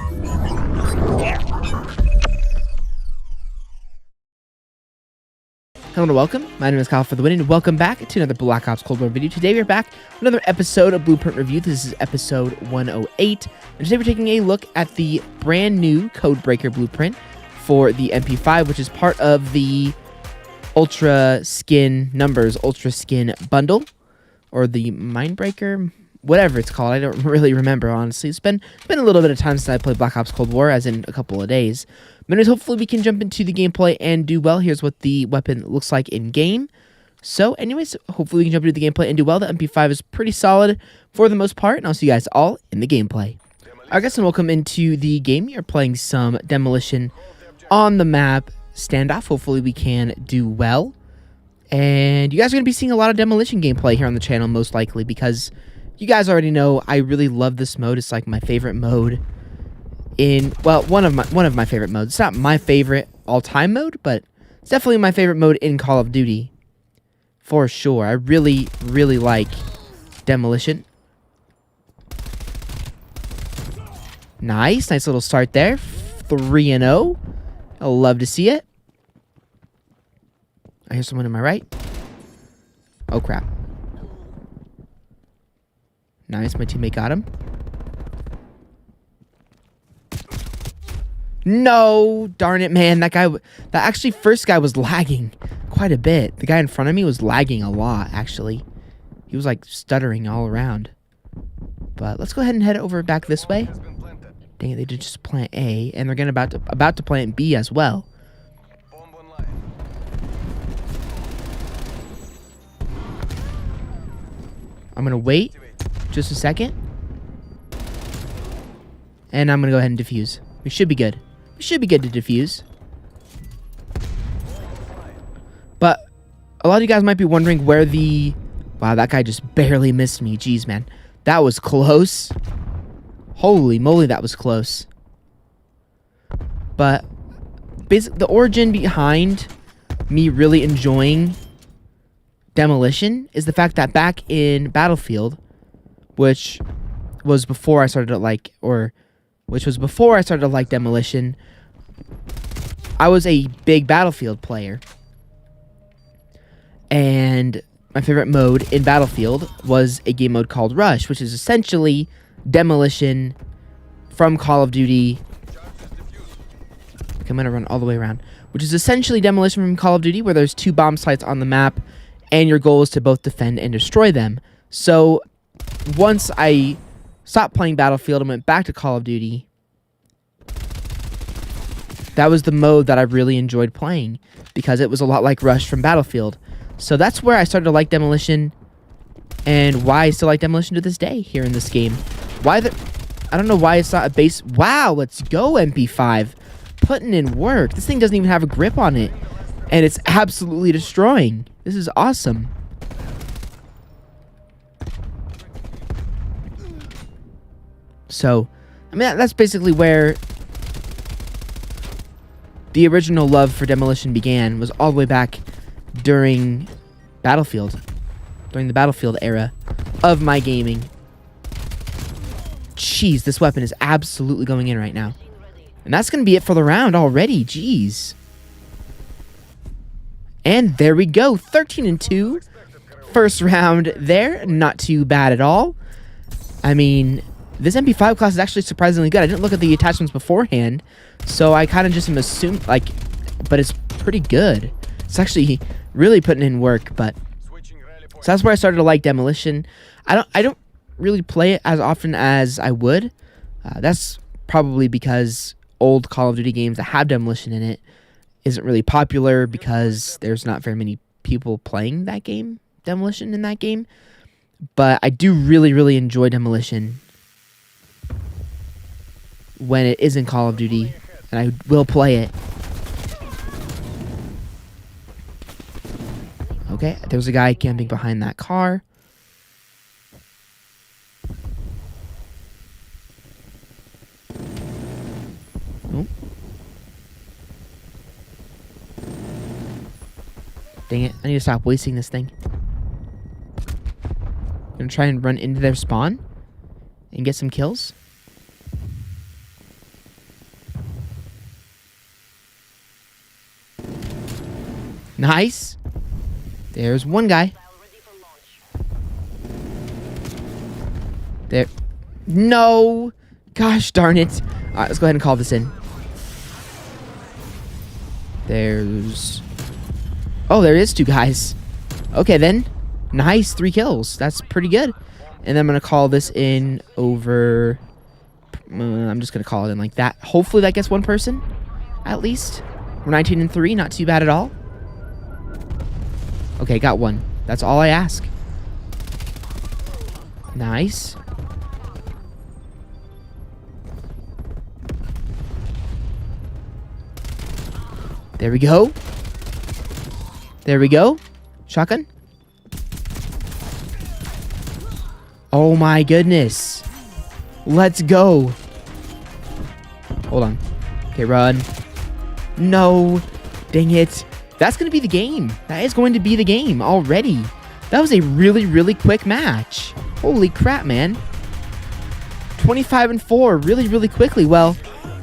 Hello and welcome. My name is Kyle FtW, and welcome back to another Black Ops Cold War video. Today we're back with another episode of Blueprint Review. This is episode 108, and today we're taking a look at the brand new Codebreaker blueprint for the Mp5, which is part of the Ultra Skin bundle, or the Mindbreaker, whatever it's called. I don't really remember, honestly. It's been a little bit of time since I played Black Ops Cold War, as in a couple of days. But anyways, hopefully we can jump into the gameplay and do well. Here's what the weapon looks like in game. So anyways, hopefully we can jump into the gameplay and do well. The Mp5 is pretty solid for the most part, and I'll see you guys all in the gameplay. Alright guys, and welcome into the game. You're playing some Demolition on the map Standoff. Hopefully we can do well. And you guys are going to be seeing a lot of Demolition gameplay here on the channel, most likely, because you guys already know I really love this mode. It's like my favorite mode in, well, one of my favorite modes. It's not my favorite all-time mode, but it's definitely my favorite mode in Call of Duty, for sure. I really like Demolition. Nice little start there. 3-0. I'll love to see it. I hear someone to my right. Oh, crap. Nice, my teammate got him. No, darn it, man. That actually first guy was lagging quite a bit. The guy in front of me was lagging a lot, actually. He was like stuttering all around. But let's go ahead and head over back this way. Dang it, they did just plant A, and they're gonna about to plant B as well. I'm gonna wait just a second, and I'm gonna go ahead and defuse. We should be good. We should be good to defuse. But a lot of you guys might be wondering where the... Wow, that guy just barely missed me. Jeez, man. That was close. Holy moly, that was close. But basically, the origin behind me really enjoying Demolition is the fact that back in Battlefield, which was before I started to like Demolition, I was a big Battlefield player. And my favorite mode in Battlefield was a game mode called Rush, which is essentially Demolition from Call of Duty. Okay, I'm going to run all the way around. Which is essentially Demolition from Call of Duty, where there's 2 bomb sites on the map, and your goal is to both defend and destroy them. So once I stopped playing Battlefield and went back to Call of Duty, that was the mode that I really enjoyed playing, because it was a lot like Rush from Battlefield. So that's where I started to like Demolition, and why I still like Demolition to this day here in this game. I don't know why it's not a base. Wow, let's go, Mp5. Putting in work. This thing doesn't even have a grip on it, and it's absolutely destroying. This is awesome. So, I mean, that's basically where the original love for Demolition began, was all the way back during Battlefield. During the Battlefield era of my gaming. Jeez, this weapon is absolutely going in right now. And that's going to be it for the round already. Jeez. And there we go. 13-2. First round there. Not too bad at all. I mean, this MP5 class is actually surprisingly good. I didn't look at the attachments beforehand, so I kind of just assumed, like, but it's pretty good. It's actually really putting in work, but... So that's where I started to like Demolition. I don't really play it as often as I would. That's probably because old Call of Duty games that have Demolition in it isn't really popular, because there's not very many people playing that game, Demolition in that game. But I do really enjoy Demolition when it is in Call of Duty, and I will play it. Okay, there's a guy camping behind that car. Oh. Dang it, I need to stop wasting this thing. I'm gonna try and run into their spawn and get some kills. Nice. There's one guy. There. No. Gosh darn it. All right, let's go ahead and call this in. There's... Oh, there is 2 guys. Okay, then. Nice. 3 kills. That's pretty good. And then I'm going to call this in over... I'm just going to call it in like that. Hopefully that gets 1 person, at least. We're 19-3. Not too bad at all. Okay, got 1. That's all I ask. Nice. There we go. There we go. Shotgun. Oh my goodness. Let's go. Hold on. Okay, run. No. Dang it. That's going to be the game. That is going to be the game already. That was a really, really quick match. Holy crap, man. 25-4 really, really quickly. Well,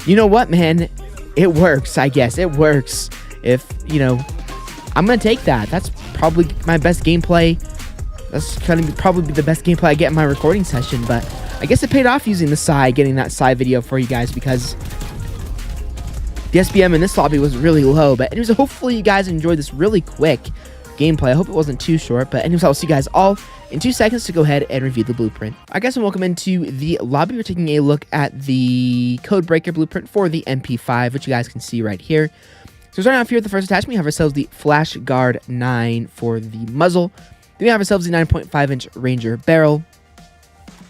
you know what, man? It works, I guess. It works. If, you know, I'm going to take that. That's probably my best gameplay. That's going to probably be the best gameplay I get in my recording session. But I guess it paid off using the side, getting that side video for you guys, because the SBM in this lobby was really low. But anyways, hopefully you guys enjoyed this really quick gameplay. I hope it wasn't too short. But anyways, I'll see you guys all in 2 seconds to go ahead and review the blueprint. I guess, and welcome into the lobby. We're taking a look at the Codebreaker blueprint for the MP5, which you guys can see right here. So starting off here with the first attachment, we have ourselves the Flash Guard 9 for the muzzle. Then we have ourselves the 9.5-inch Ranger barrel,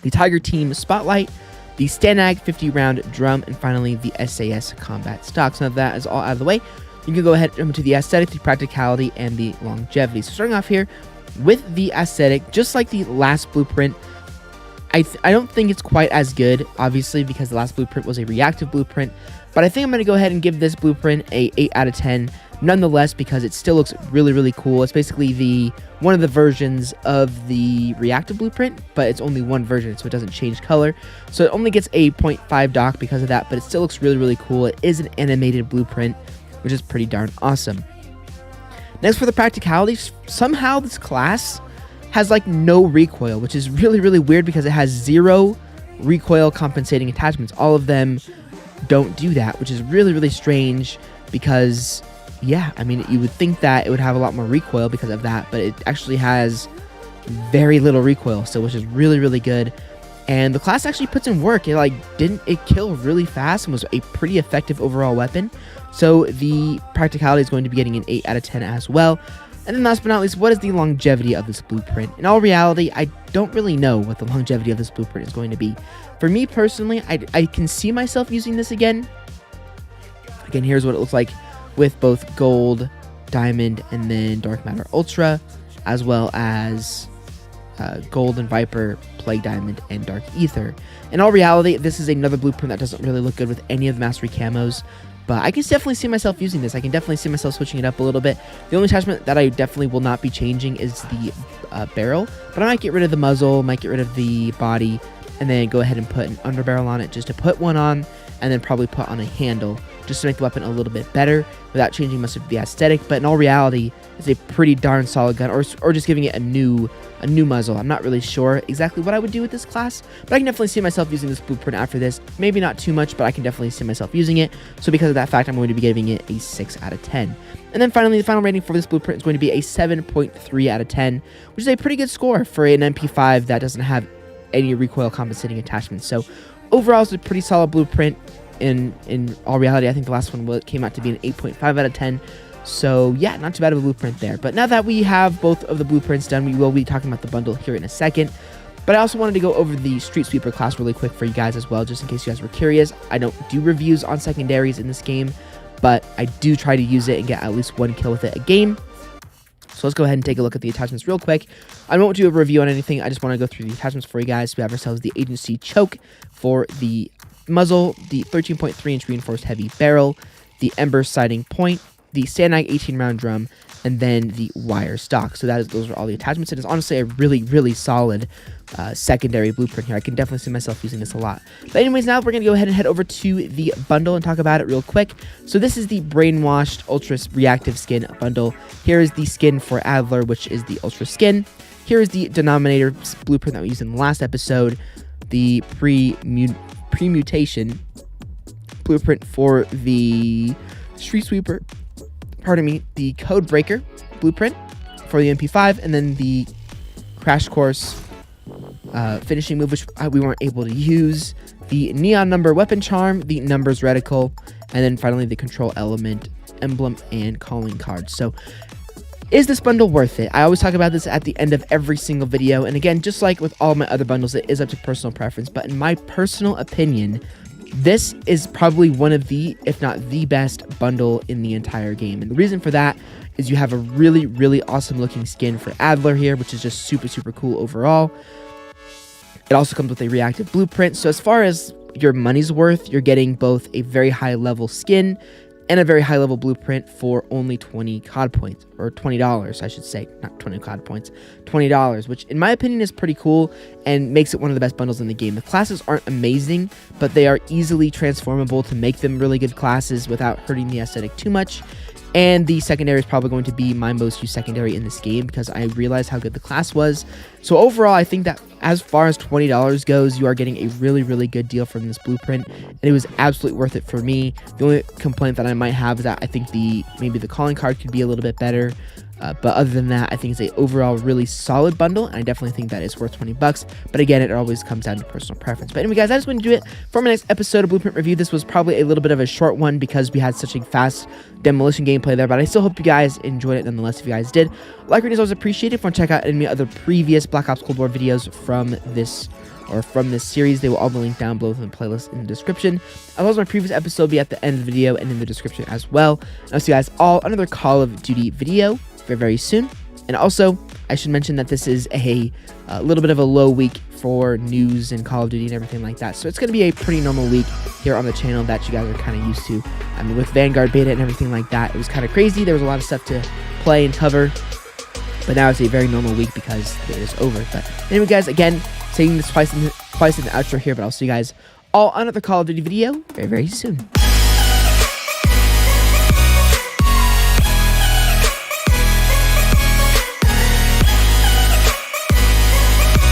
the Tiger Team Spotlight, the Stanag 50-round drum, and finally the SAS combat stock. So now that is all out of the way, you can go ahead and jump into the aesthetic, the practicality, and the longevity. So starting off here with the aesthetic, just like the last blueprint, I don't think it's quite as good, obviously, because the last blueprint was a reactive blueprint. But I think I'm going to go ahead and give this blueprint a 8 out of 10, nonetheless, because it still looks really, really cool. It's basically one of the versions of the reactive blueprint, but it's only one version, so it doesn't change color. So it only gets a 0.5 dock because of that, but it still looks really, really cool. It is an animated blueprint, which is pretty darn awesome. Next, for the practicality, somehow this class has like no recoil, which is really, really weird because it has 0 recoil compensating attachments. All of them don't do that, which is really, really strange because, yeah, I mean, you would think that it would have a lot more recoil because of that, but it actually has very little recoil, so which is really, really good. And the class actually puts in work. It kill really fast and was a pretty effective overall weapon. So the practicality is going to be getting an 8 out of 10 as well. And then last but not least, what is the longevity of this blueprint? In all reality, I don't really know what the longevity of this blueprint is going to be. For me personally, I can see myself using this again. Again, here's what it looks like with both gold, diamond, and then dark matter ultra, as well as gold and viper, plague diamond, and dark ether. In all reality, this is another blueprint that doesn't really look good with any of the mastery camos. But I can definitely see myself using this. I can definitely see myself switching it up a little bit. The only attachment that I definitely will not be changing is the barrel. But I might get rid of the muzzle, might get rid of the body, and then go ahead and put an underbarrel on it just to put one on, and then probably put on a handle just to make the weapon a little bit better without changing much of the aesthetic. But in all reality, it's a pretty darn solid gun, or just giving it a new muzzle. I'm not really sure exactly what I would do with this class, but I can definitely see myself using this blueprint after this. Maybe not too much, but I can definitely see myself using it. So because of that fact, I'm going to be giving it a 6 out of 10. And then finally, the final rating for this blueprint is going to be a 7.3 out of 10, which is a pretty good score for an MP5 that doesn't have any recoil compensating attachments. So overall, it's a pretty solid blueprint. In all reality, I think the last one came out to be an 8.5 out of 10. So yeah, not too bad of a blueprint there. But now that we have both of the blueprints done, we will be talking about the bundle here in a second. But I also wanted to go over the Street Sweeper class really quick for you guys as well, just in case you guys were curious. I don't do reviews on secondaries in this game, but I do try to use it and get at least 1 kill with it a game. So let's go ahead and take a look at the attachments real quick. I won't do a review on anything. I just want to go through the attachments for you guys. We have ourselves the Agency Choke for the muzzle, the 13.3-inch reinforced heavy barrel, the Ember sighting point, the Stanag 18-round drum, and then the wire stock. So those are all the attachments. It is honestly a really, really solid secondary blueprint here. I can definitely see myself using this a lot. But anyways, now we're going to go ahead and head over to the bundle and talk about it real quick. So this is the Brainwashed Ultra Reactive Skin bundle. Here is the skin for Adler, which is the Ultra Skin. Here is the Denominator blueprint that we used in the last episode, the Premutation blueprint for the Street Sweeper, the Codebreaker blueprint for the MP5, and then the Crash Course finishing move, which we weren't able to use, the Neon Number Weapon Charm, the Numbers Reticle, and then finally the Control Element Emblem and Calling Card. So is this bundle worth it? I always talk about this at the end of every single video, and again, just like with all my other bundles, it is up to personal preference, but in my personal opinion, this is probably one of the, if not the best bundle in the entire game. And the reason for that is you have a really, really awesome looking skin for Adler here, which is just super, super cool overall. It also comes with a reactive blueprint. So as far as your money's worth, you're getting both a very high level skin and a very high level blueprint for only 20 COD points, or $20, I should say, not 20 COD points, $20, which in my opinion is pretty cool and makes it one of the best bundles in the game. The classes aren't amazing, but they are easily transformable to make them really good classes without hurting the aesthetic too much. And the secondary is probably going to be my most used secondary in this game because I realized how good the class was. So overall, I think that as far as $20 goes, you are getting a really, really good deal from this blueprint. And it was absolutely worth it for me. The only complaint that I might have is that I think maybe the calling card could be a little bit better. But other than that, I think it's a overall really solid bundle, and I definitely think that it's worth 20 bucks. But again, it always comes down to personal preference. But anyway, guys, I just want to do it for my next episode of Blueprint Review. This was probably a little bit of a short one because we had such a fast demolition gameplay there, but I still hope you guys enjoyed it nonetheless. If you guys did, like rating is always appreciated. If you want to check out any other previous Black Ops Cold War videos from this series, they will all be linked down below in the playlist in the description. As well as my previous episode will be at the end of the video and in the description as well. And I'll see you guys all on another Call of Duty video very, very soon. And also, I should mention that this is a little bit of a low week for news and Call of Duty and everything like that. So it's going to be a pretty normal week here on the channel that you guys are kind of used to. I mean, with Vanguard beta and everything like that, it was kind of crazy. There was a lot of stuff to play and cover. But now it's a very normal week because it is over. But anyway, guys, again, saying this twice in the outro here, but I'll see you guys all on another Call of Duty video very, very soon.